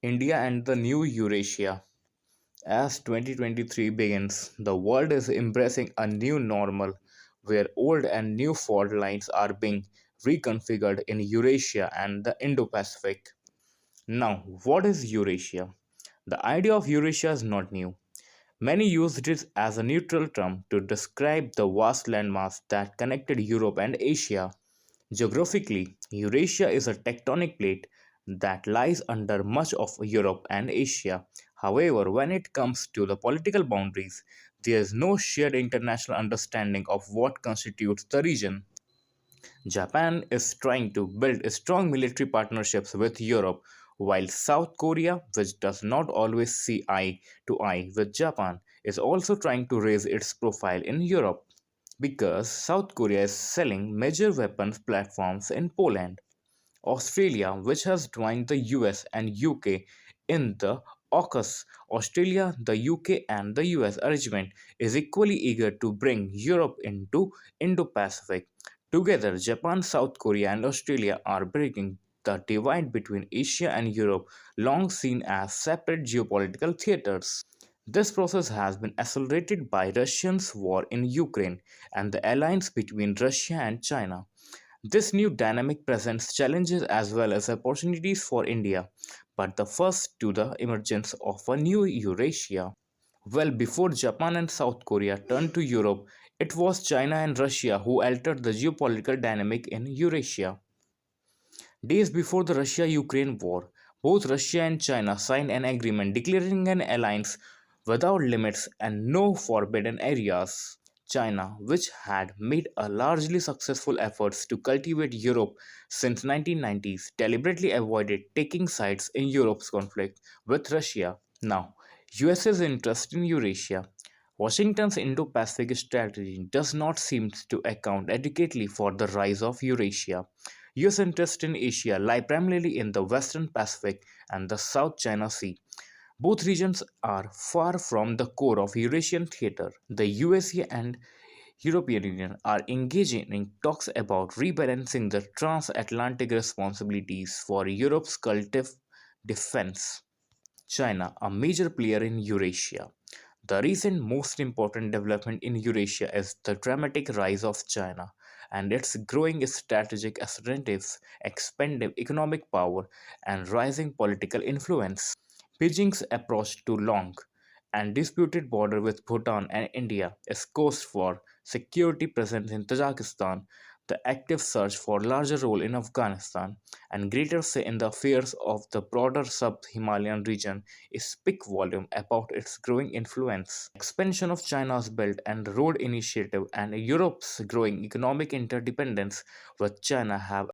India and the new Eurasia. As 2023 begins, the world is embracing a new normal where old and new fault lines are being reconfigured in Eurasia and the Indo Pacific. Now, what is Eurasia? The idea of Eurasia is not new. Many used it as a neutral term to describe the vast landmass that connected Europe and Asia. Geographically, Eurasia is a tectonic plate that lies under much of Europe and Asia. However, when it comes to the political boundaries, there is no shared international understanding of what constitutes the region. Japan is trying to build strong military partnerships with Europe, while South Korea, which does not always see eye to eye with Japan, is also trying to raise its profile in Europe because South Korea is selling major weapons platforms in Poland. Australia, which has joined the US and UK in the AUKUS, Australia, the UK, and the US arrangement, is equally eager to bring Europe into Indo Pacific. Together, Japan, South Korea, and Australia are breaking the divide between Asia and Europe, long seen as separate geopolitical theaters. This process has been accelerated by Russia's war in Ukraine and the alliance between Russia and China. This new dynamic presents challenges as well as opportunities for India, but the first to the emergence of a new Eurasia. Well, before Japan and South Korea turned to Europe, it was China and Russia who altered the geopolitical dynamic in Eurasia. Days before the Russia Ukraine war, both Russia and China signed an agreement declaring an alliance without limits and no forbidden areas. China, which had made a largely successful efforts to cultivate Europe since 1990s, deliberately avoided taking sides in Europe's conflict with Russia. Now, US's interest in Eurasia. Washington's Indo-Pacific strategy does not seem to account adequately for the rise of Eurasia. US interests in Asia lie primarily in the Western Pacific and the South China Sea. Both regions are far from the core of Eurasian theater. The USA and European Union are engaging in talks about rebalancing the transatlantic responsibilities for Europe's collective defense. China, a major player in Eurasia. The recent most important development in Eurasia is the dramatic rise of China and its growing strategic ascendancy, expanding economic power, and rising political influence. Beijing's approach to long and disputed border with Bhutan and India is cause for security presence in Tajikistan, the active search for larger role in Afghanistan, and greater say in the affairs of the broader sub-Himalayan region speak volume about its growing influence. Expansion of China's Belt and Road Initiative and Europe's growing economic interdependence with China have